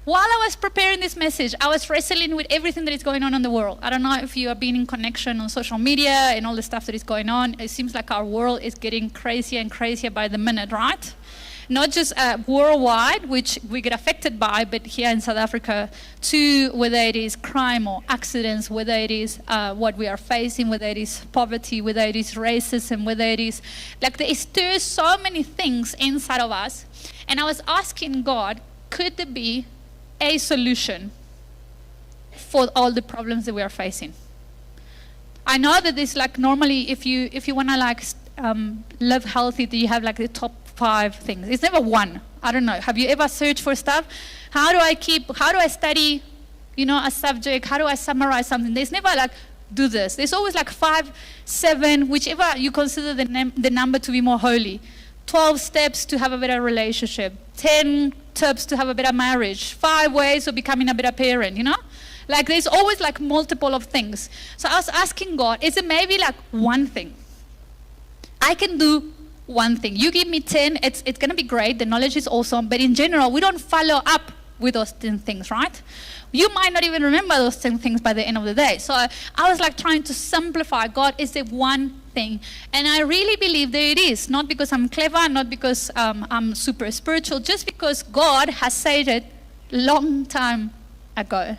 while I was preparing this message, I was wrestling with everything that is going on in the world. I don't know if you have been in connection on social media and all the stuff that is going on. It seems like our world is getting crazier and crazier by the minute, right? Not just worldwide, which we get affected by, but here in South Africa too, whether it is crime or accidents, whether it is what we are facing, whether it is poverty, whether it is racism, whether it is, like there stirs so many things inside of us. And I was asking God, could there be a solution for all the problems that we are facing? I know that this, like, normally if you want to like live healthy, you have like the top 5 things. It's never one. I don't know. Have you ever searched for stuff? How do I study, a subject? How do I summarize something? There's never like, do this. There's always like 5, 7, whichever you consider the number to be more holy. 12 steps to have a better relationship. 10 tips to have a better marriage. 5 ways of becoming a better parent, Like there's always like multiple of things. So I was asking God, is it maybe like one thing? I can do one thing. You give me 10, it's going to be great. The knowledge is awesome. But in general, we don't follow up with those 10 things, right? You might not even remember those 10 things by the end of the day. So I was like trying to simplify. God, is there one thing? And I really believe that it is. Not because I'm clever, not because I'm super spiritual, just because God has said it long time ago.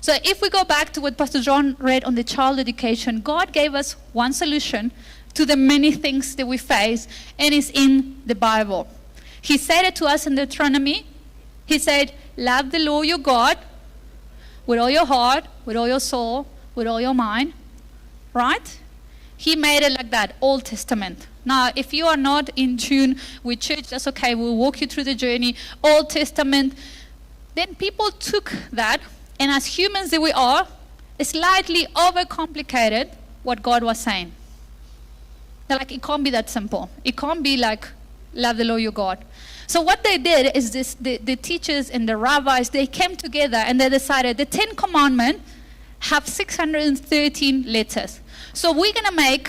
So if we go back to what Pastor John read on the child education, God gave us one solution to the many things that we face, and it's in the Bible. He said it to us in Deuteronomy. He said, love the Lord your God with all your heart, with all your soul, with all your mind, right? He made it like that, Old Testament. Now, if you are not in tune with church, that's okay. We'll walk you through the journey. Old Testament. Then people took that, and as humans that we are, slightly overcomplicated what God was saying. They're like, it can't be that simple. It can't be like, love the Lord your God. So what they did is this: the teachers and the rabbis, they came together and they decided the 10 commandments have 613 letters. So we're going to make,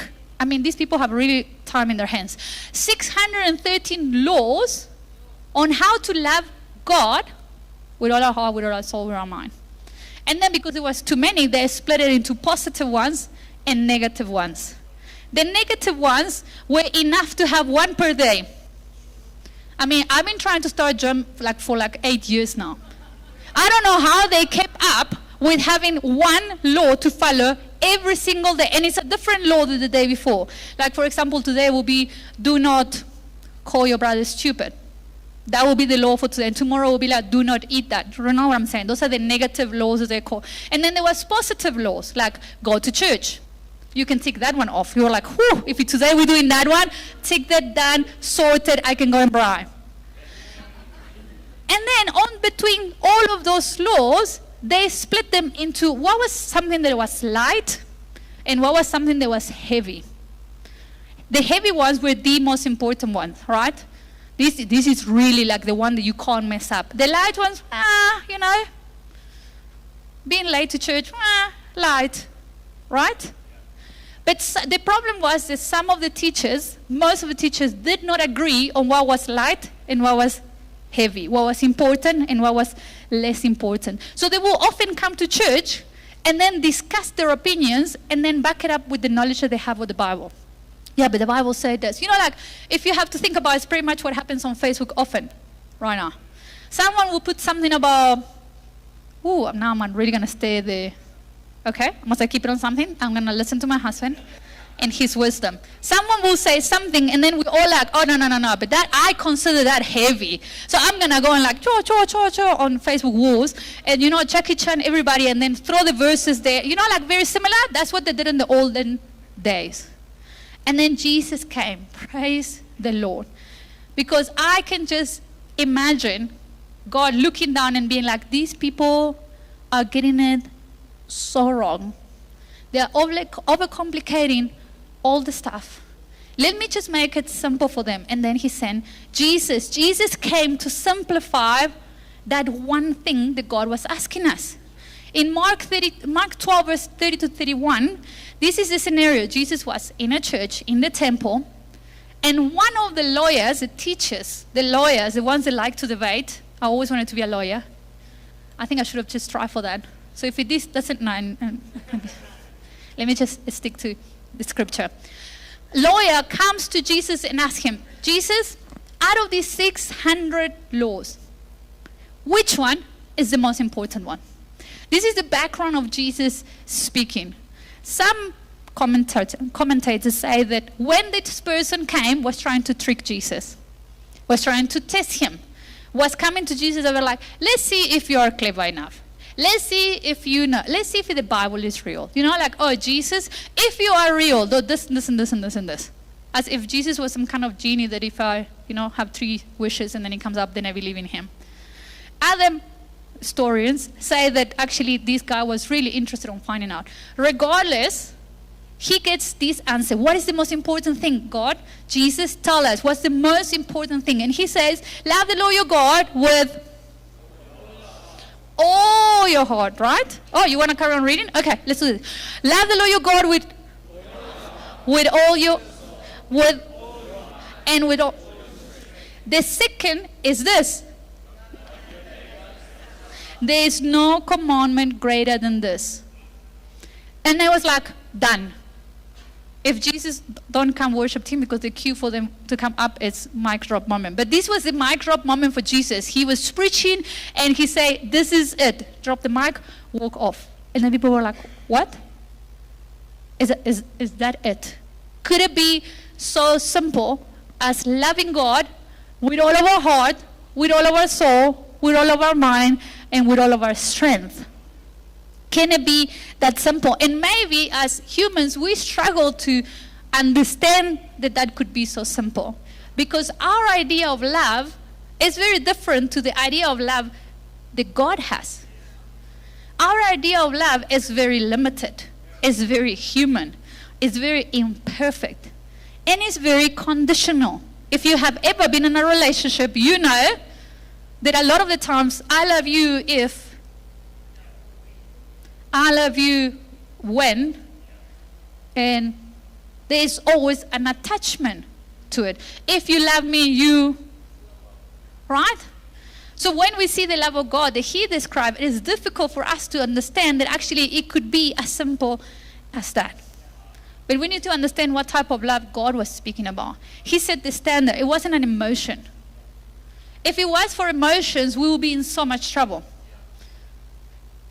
these people have really time in their hands, 613 laws on how to love God with all our heart, with all our soul, with our mind. And then because it was too many, they split it into positive ones and negative ones. The negative ones were enough to have one per day. I've been trying to start gym for 8 years now. I don't know how they kept up with having one law to follow every single day. And it's a different law than the day before. Like, for example, today will be, do not call your brother stupid. That will be the law for today. And tomorrow will be like, do not eat that. You know what I'm saying? Those are the negative laws that they call. And then there was positive laws, like go to church. You can tick that one off. You're like, whew, if today we're doing that one, tick that done, sorted, I can go and bribe. And then on between all of those laws, they split them into what was something that was light and what was something that was heavy. The heavy ones were the most important ones, right? This is really like the one that you can't mess up. The light ones, being late to church, light, right? But the problem was that most of the teachers did not agree on what was light and what was heavy, what was important and what was less important. So they will often come to church and then discuss their opinions and then back it up with the knowledge that they have of the Bible. Yeah, but the Bible said this. If you have to think about it, it's pretty much what happens on Facebook often right now. Someone will put something about, now I'm really going to stay there. Okay, must I keep it on something? I'm going to listen to my husband and his wisdom. Someone will say something and then we all like, oh, no, but that, I consider that heavy. So I'm going to go and like, cho on Facebook walls and, Jackie Chan, everybody, and then throw the verses there. Like very similar. That's what they did in the olden days. And then Jesus came. Praise the Lord. Because I can just imagine God looking down and being like, these people are getting it so wrong. They are overcomplicating all the stuff. Let me just make it simple for them. And then he sent Jesus. Jesus came to simplify that one thing that God was asking us. In Mark 12, verse 30 to 31, this is the scenario. Jesus was in a church, in the temple, and one of the lawyers, the teachers, the lawyers, the ones that like to debate, I always wanted to be a lawyer. I think I should have just tried for that. So if this doesn't, let me just stick to the scripture. Lawyer comes to Jesus and asks him, Jesus, out of these 600 laws, which one is the most important one? This is the background of Jesus speaking. Some commentators say that when this person came, was trying to trick Jesus, was trying to test him, was coming to Jesus and were like, let's see if you are clever enough. Let's see if you know. Let's see if the Bible is real. You know, like, oh, Jesus, if you are real, do this and this and this and this and this. As if Jesus was some kind of genie that if I, have 3 wishes and then he comes up, then I believe in him. Other historians say that actually this guy was really interested in finding out. Regardless, he gets this answer. What is the most important thing? God, Jesus, tell us what's the most important thing. And he says, love the Lord your God with all your heart, right? Oh, you want to carry on reading? Okay, let's do this. Love the Lord your God with all your, with all. The second is this. There is no commandment greater than this. And I was like, done. If Jesus don't come worship team because the queue for them to come up, it's mic drop moment. But this was the mic drop moment for Jesus. He was preaching and he said, this is it. Drop the mic, walk off. And then people were like, what? Is that it? Could it be so simple as loving God with all of our heart, with all of our soul, with all of our mind, and with all of our strength? Can it be that simple? And maybe as humans, we struggle to understand that that could be so simple. Because our idea of love is very different to the idea of love that God has. Our idea of love is very limited. It's very human. It's very imperfect. And it's very conditional. If you have ever been in a relationship, you know that a lot of the times, I love you if, I love you when, and there's always an attachment to it. If you love me, you, right? So when we see the love of God that he described, it is difficult for us to understand that actually it could be as simple as that. But we need to understand what type of love God was speaking about. He set the standard. It wasn't an emotion. If it was for emotions, we will be in so much trouble.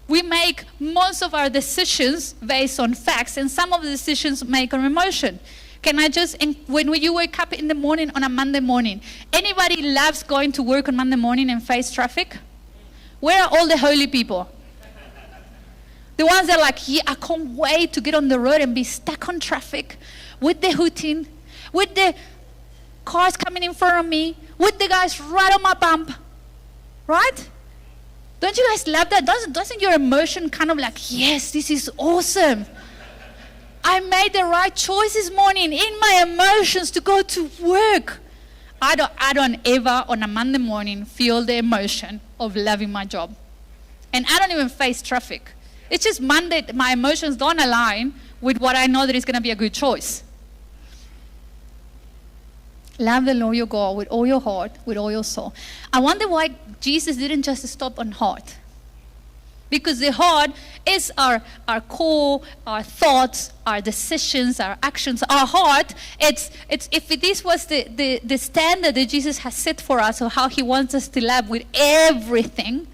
We make most of our decisions based on facts, and some of the decisions make on emotion. Can I just, when you wake up in the morning on a Monday morning, anybody loves going to work on Monday morning and face traffic? Where are all the holy people? The ones that are like, yeah, I can't wait to get on the road and be stuck on traffic with the hooting, with the cars coming in front of me, with the guys right on my bump, right? Don't you guys love that? Doesn't your emotion kind of like, yes, this is awesome. I made the right choice this morning in my emotions to go to work. I don't ever on a Monday morning feel the emotion of loving my job. And I don't even face traffic. It's just Monday, my emotions don't align with what I know that is going to be a good choice. Love the Lord your God with all your heart, with all your soul. I wonder why Jesus didn't just stop on heart. Because the heart is our core, our thoughts, our decisions, our actions. Our heart, it's if this was the standard that Jesus has set for us, or how he wants us to love with everything,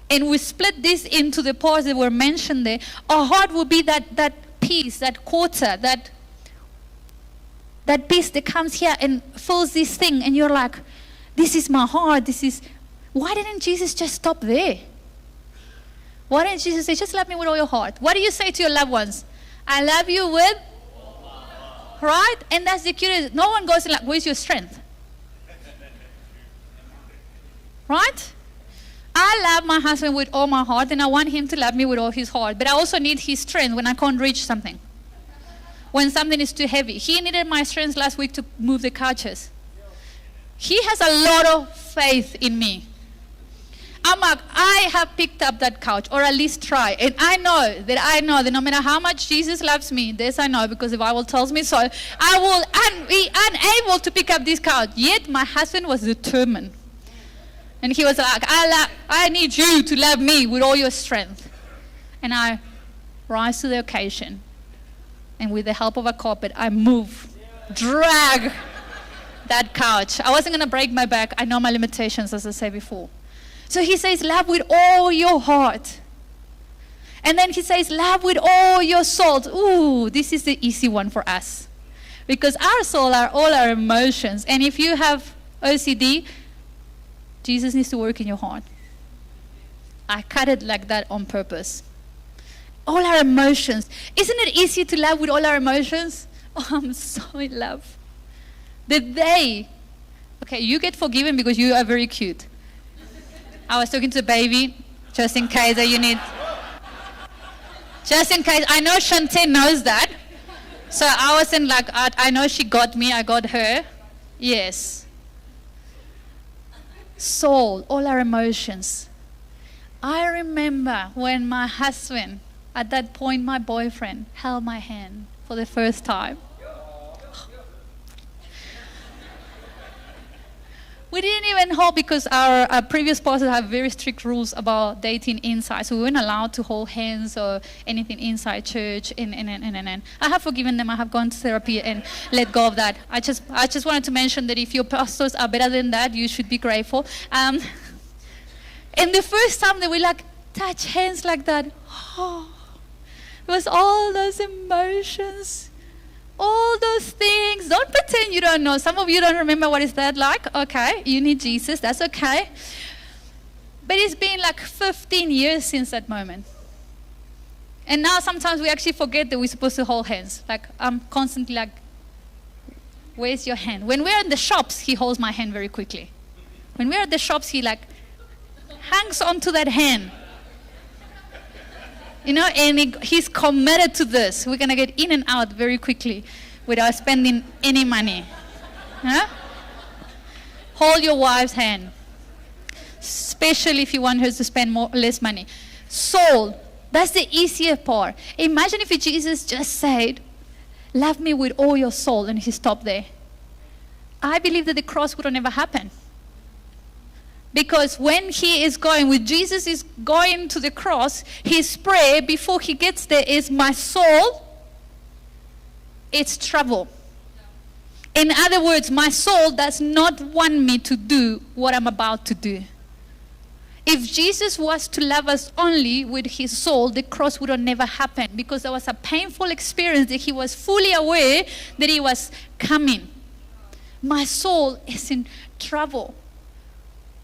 and we split this into the parts that were mentioned there, our heart will be that piece, that quarter, that piece that comes here and fills this thing, and you're like, this is my heart, why didn't Jesus just stop there? Why didn't Jesus say, just love me with all your heart? What do you say to your loved ones? I love you with, right? And that's the curious. No one goes like, where's your strength? Right? I love my husband with all my heart, and I want him to love me with all his heart. But I also need his strength when I can't reach something. When something is too heavy. He needed my strength last week to move the couches. He has a lot of faith in me. I'm like, I have picked up that couch, or at least try. And I know that no matter how much Jesus loves me, this I know because the Bible tells me so, I will be unable to pick up this couch. Yet my husband was determined. And he was like, I need you to love me with all your strength. And I rise to the occasion. And with the help of a carpet, I drag that couch. I wasn't going to break my back. I know my limitations, as I said before. So he says, love with all your heart. And then he says, love with all your soul. Ooh, this is the easy one for us. Because our soul are all our emotions. And if you have OCD, Jesus needs to work in your heart. I cut it like that on purpose. All our emotions. Isn't it easy to love with all our emotions? Oh, I'm so in love. Okay, you get forgiven because you are very cute. I was talking to the baby, just in case that you need. Just in case. I know Shantae knows that. So I wasn't like, I know she got me, I got her. Yes. Soul, all our emotions. I remember when my husband, at that point my boyfriend, held my hand for the first time. We didn't even hold because our previous pastors have very strict rules about dating inside. So we weren't allowed to hold hands or anything inside church. And I have forgiven them. I have gone to therapy and let go of that. I just wanted to mention that if your pastors are better than that, you should be grateful. And the first time that we touch hands like that, oh, it was all those emotions. All those things. Don't pretend you don't know. Some of you don't remember what is that like. Okay, you need Jesus. That's okay. But it's been 15 years since that moment. And now sometimes we actually forget that we're supposed to hold hands. I'm constantly where's your hand? When we're in the shops, he holds my hand very quickly. When we're at the shops, he hangs onto that hand. And he's committed to this. We're going to get in and out very quickly without spending any money. Huh? Hold your wife's hand, especially if you want her to spend less money. Soul, that's the easier part. Imagine if Jesus just said, love me with all your soul, and he stopped there. I believe that the cross would have never happened. Because when Jesus is going to the cross, his prayer before he gets there is, my soul, it's trouble. In other words, my soul does not want me to do what I'm about to do. If Jesus was to love us only with his soul, the cross would have never happened, because there was a painful experience that he was fully aware that he was coming. My soul is in trouble.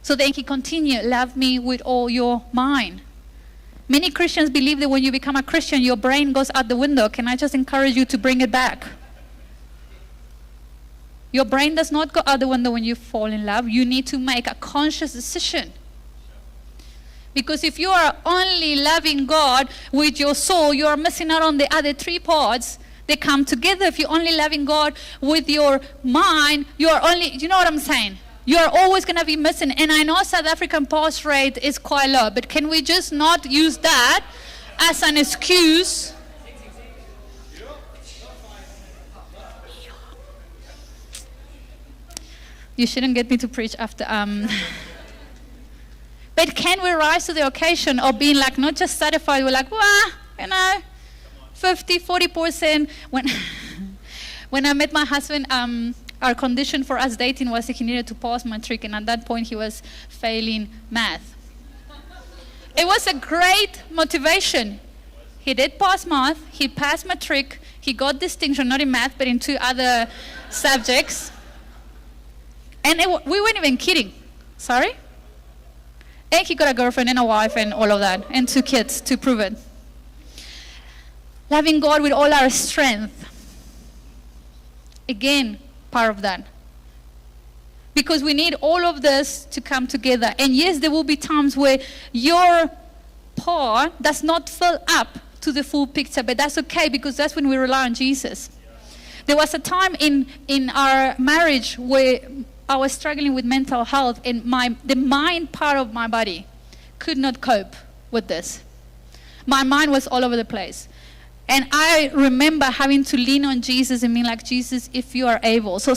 So then he continued, love me with all your mind. Many Christians believe that when you become a Christian, your brain goes out the window. Can I just encourage you to bring it back? Your brain does not go out the window when you fall in love. You need to make a conscious decision. Because if you are only loving God with your soul, you are missing out on the other three parts. They come together. If you're only loving God with your mind, you know what I'm saying? You're always going to be missing. And I know South African pass rate is quite low, but can we just not use that as an excuse? You shouldn't get me to preach after. But can we rise to the occasion of being not just satisfied? We're 50, 40%. When I met my husband, our condition for us dating was that he needed to pass matric, and at that point he was failing math. It was a great motivation. He did pass math, he passed matric, he got distinction, not in math, but in 2 other subjects. And we weren't even kidding. Sorry? And he got a girlfriend and a wife and all of that, and 2 kids to prove it. Loving God with all our strength. Again, part of that. Because we need all of this to come together. And yes, there will be times where your part does not fill up to the full picture, but that's okay, because that's when we rely on Jesus. There was a time in our marriage where I was struggling with mental health, and the mind part of my body could not cope with this. My mind was all over the place. And I remember having to lean on Jesus and being like, Jesus, if you are able. So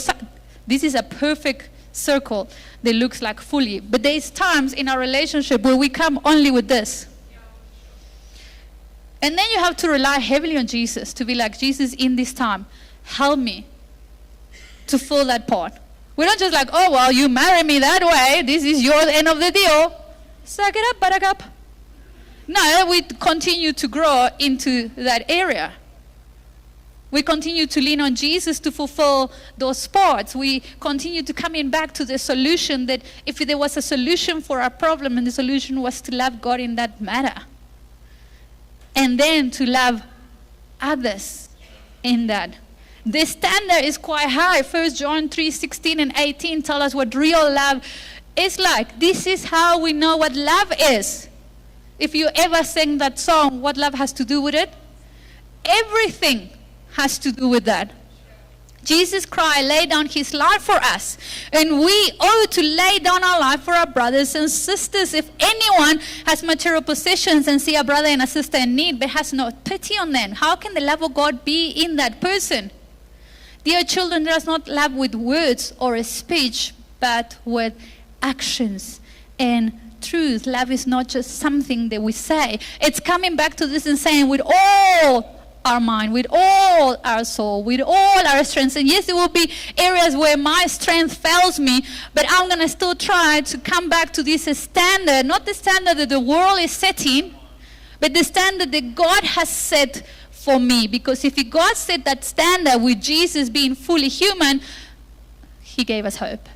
this is a perfect circle that looks like fully. But there's times in our relationship where we come only with this. And then you have to rely heavily on Jesus to be like, Jesus, in this time, help me to fill that part. We don't just like, oh, well, you marry me that way. This is your end of the deal. Suck it up, buttercup. No, we continue to grow into that area. We continue to lean on Jesus to fulfill those parts. We continue to come in back to the solution, that if there was a solution for our problem, and the solution was to love God in that matter. And then to love others in that. The standard is quite high. 1 John 3:16 and 18 tell us what real love is like. This is how we know what love is. If you ever sing that song, what love has to do with it? Everything has to do with that. Jesus Christ laid down his life for us, and we owe to lay down our life for our brothers and sisters. If anyone has material possessions and see a brother and a sister in need but has no pity on them, how can the love of God be in that person? Dear children, let us not love with words or a speech, but with actions and truth. Love is not just something that we say. It's coming back to this and saying with all our mind, with all our soul, with all our strengths. And yes, there will be areas where my strength fails me, but I'm going to still try to come back to this standard, not the standard that the world is setting, but the standard that God has set for me. Because if God set that standard with Jesus being fully human, he gave us hope.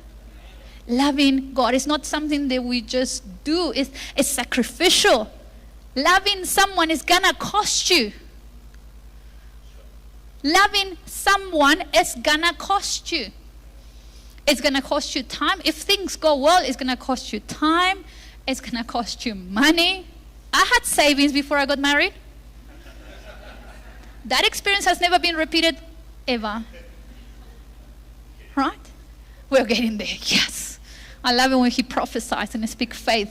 Loving God is not something that we just do. It's sacrificial. Loving someone is going to cost you. Loving someone is going to cost you. It's going to cost you time. If things go well, it's going to cost you time. It's going to cost you money. I had savings before I got married. That experience has never been repeated ever. Right? We're getting there. Yes. I love it when he prophesies and speaks faith.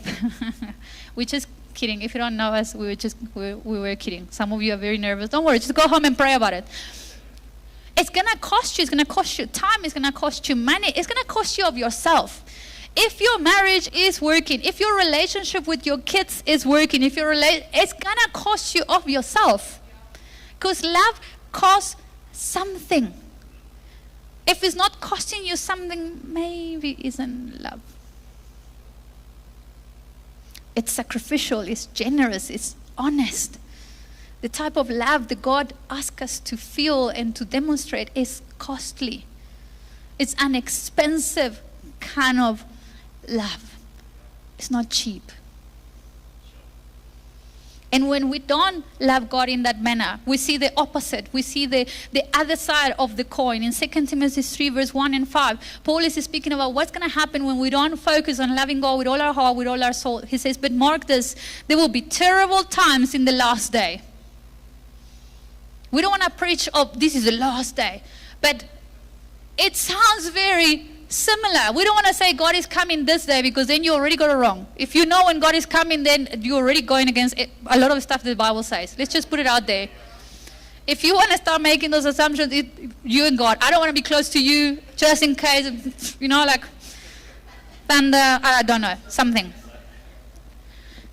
We're just kidding. If you don't know us, we were kidding. Some of you are very nervous. Don't worry. Just go home and pray about it. It's going to cost you. It's going to cost you time. It's going to cost you money. It's going to cost you of yourself. If your marriage is working, if your relationship with your kids is working, it's going to cost you of yourself. Because love costs something. If it's not costing you something, maybe it isn't love. It's sacrificial, it's generous, it's honest. The type of love that God asks us to feel and to demonstrate is costly. It's an expensive kind of love. It's not cheap. And when we don't love God in that manner, we see the opposite. We see the other side of the coin. In 2 Timothy 3, verse 1 and 5, Paul is speaking about what's going to happen when we don't focus on loving God with all our heart, with all our soul. He says, but mark this, there will be terrible times in the last day. We don't want to preach, oh, this is the last day. But it sounds very similar. We don't want to say God is coming this day, because then you already got it wrong. If you know when God is coming, then you're already going against a lot of stuff that the Bible says. Let's just put it out there. If you want to start making those assumptions, you and God, I don't want to be close to you just in case, like thunder, I don't know, something.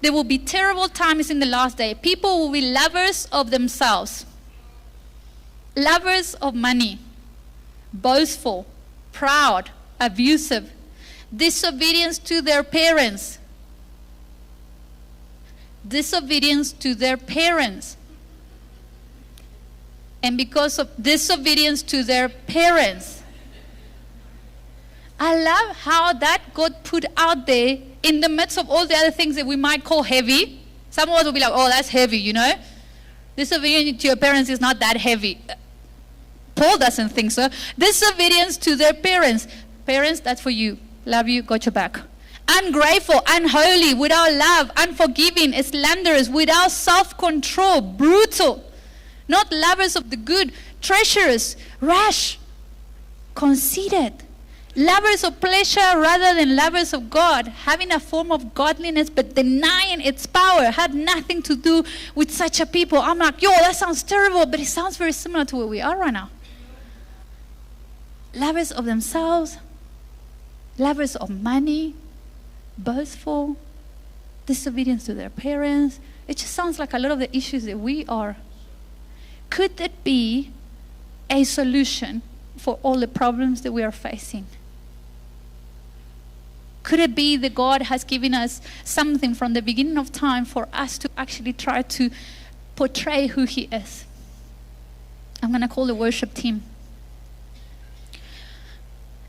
There will be terrible times in the last day. People will be lovers of themselves, lovers of money, boastful, proud, abusive, disobedience to their parents. Disobedience to their parents. And because of disobedience to their parents, I love how that got put out there in the midst of all the other things that we might call heavy. Some of us will be like, oh, that's heavy, Disobedience to your parents is not that heavy. Paul doesn't think so. Disobedience to their parents. Parents, that's for you. Love you, got your back. Ungrateful, unholy, without love, unforgiving, slanderous, without self-control, brutal, not lovers of the good, treacherous, rash, conceited, lovers of pleasure rather than lovers of God, having a form of godliness but denying its power. Had nothing to do with such a people. I'm like, that sounds terrible, but it sounds very similar to where we are right now. Lovers of themselves, lovers of money, boastful, disobedience to their parents. It just sounds like a lot of the issues that we are. Could it be a solution for all the problems that we are facing? Could it be that God has given us something from the beginning of time for us to actually try to portray who He is? I'm going to call the worship team.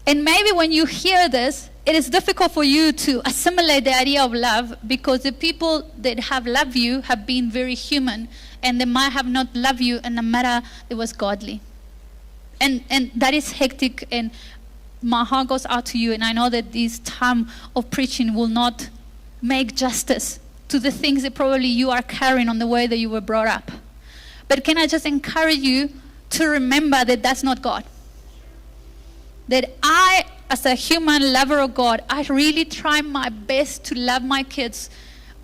And maybe when you hear this, it is difficult for you to assimilate the idea of love, because the people that have loved you have been very human, and they might have not loved you in a matter that was godly. And that is hectic, and my heart goes out to you, and I know that this time of preaching will not make justice to the things that probably you are carrying on the way that you were brought up. But can I just encourage you to remember that that's not God? That I, as a human lover of God, I really try my best to love my kids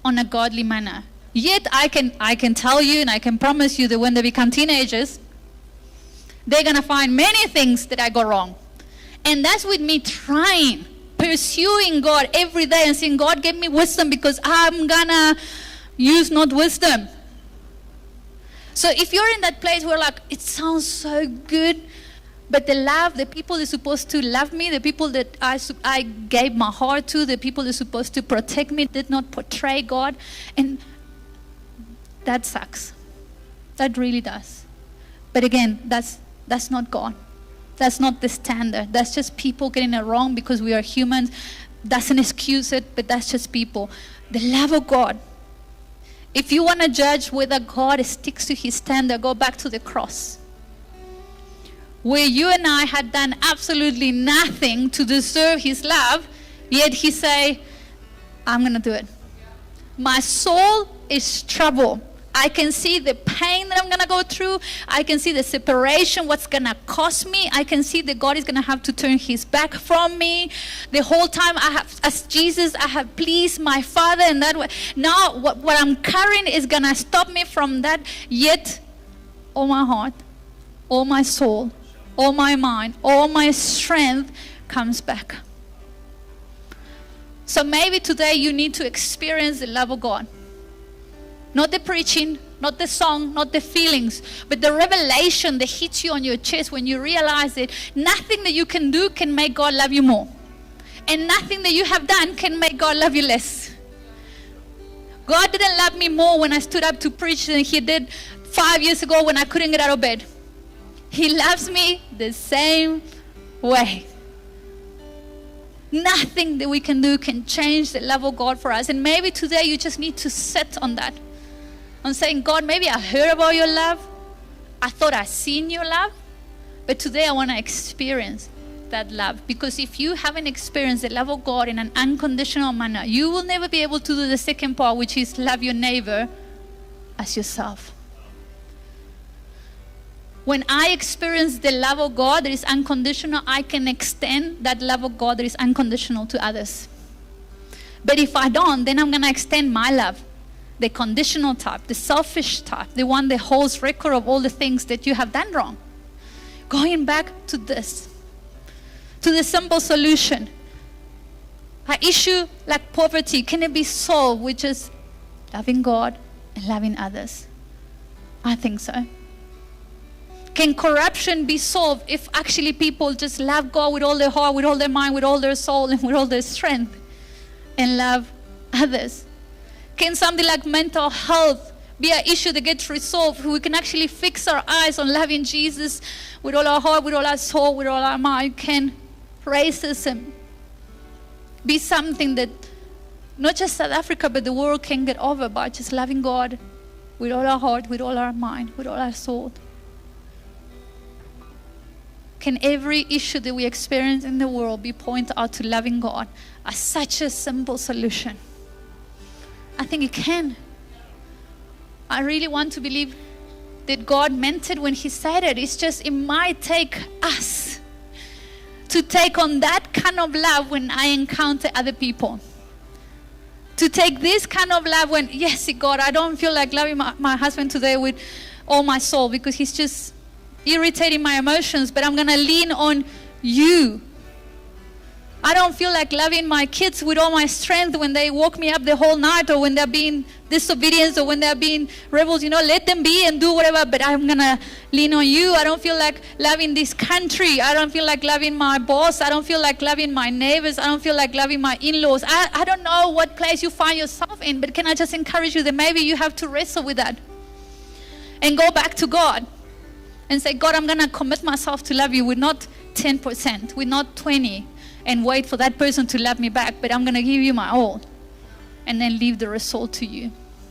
on a godly manner. Yet I can tell you, and I can promise you that when they become teenagers, they're going to find many things that I go wrong. And that's with me trying, pursuing God every day and saying, God, give me wisdom, because I'm going to use not wisdom. So if you're in that place where like, it sounds so good, but the people that are supposed to love me, the people that I gave my heart to, the people that are supposed to protect me, did not portray God. And that sucks. That really does. But again, that's not God. That's not the standard. That's just people getting it wrong because we are humans. Doesn't excuse it, but that's just people. The love of God. If you want to judge whether God sticks to His standard, go back to the cross, where you and I had done absolutely nothing to deserve His love, yet He say, I'm going to do it. My soul is troubled. I can see the pain that I'm going to go through. I can see the separation, what's going to cost me. I can see that God is going to have to turn His back from me. The whole time as Jesus, I have pleased my Father in that way. Now what I'm carrying is going to stop me from that. Yet, all my heart, all my soul, all my mind, all my strength comes back. So maybe today you need to experience the love of God. Not the preaching, not the song, not the feelings, but the revelation that hits you on your chest when you realize that nothing that you can do can make God love you more. And nothing that you have done can make God love you less. God didn't love me more when I stood up to preach than He did 5 years ago when I couldn't get out of bed. He loves me the same way. Nothing that we can do can change the love of God for us. And maybe today you just need to sit on that. On saying, God, maybe I heard about your love. I thought I seen your love. But today I want to experience that love. Because if you haven't experienced the love of God in an unconditional manner, you will never be able to do the second part, which is love your neighbor as yourself. When I experience the love of God that is unconditional, I can extend that love of God that is unconditional to others. But if I don't, then I'm going to extend my love, the conditional type, the selfish type, the one that holds record of all the things that you have done wrong. Going back to this, to the simple solution. An issue like poverty, can it be solved with just loving God and loving others? I think so. Can corruption be solved if actually people just love God with all their heart, with all their mind, with all their soul, and with all their strength, and love others? Can something like mental health be an issue that gets resolved if we can actually fix our eyes on loving Jesus with all our heart, with all our soul, with all our mind? Can racism be something that not just South Africa but the world can get over by just loving God with all our heart, with all our mind, with all our soul? Can every issue that we experience in the world be pointed out to loving God as such a simple solution? I think it can. I really want to believe that God meant it when He said it. It's just, it might take us to take on that kind of love when I encounter other people. To take this kind of love when, yes, God, I don't feel like loving my husband today with all my soul because he's just irritating my emotions, but I'm going to lean on you. I don't feel like loving my kids with all my strength when they woke me up the whole night, or when they're being disobedient, or when they're being rebels. Let them be and do whatever, but I'm going to lean on you. I don't feel like loving this country. I don't feel like loving my boss. I don't feel like loving my neighbors. I don't feel like loving my in-laws. I don't know what place you find yourself in, but can I just encourage you that maybe you have to wrestle with that and go back to God and say, God, I'm going to commit myself to love you with not 10%, with not 20%, and wait for that person to love me back, but I'm going to give you my all and then leave the result to you.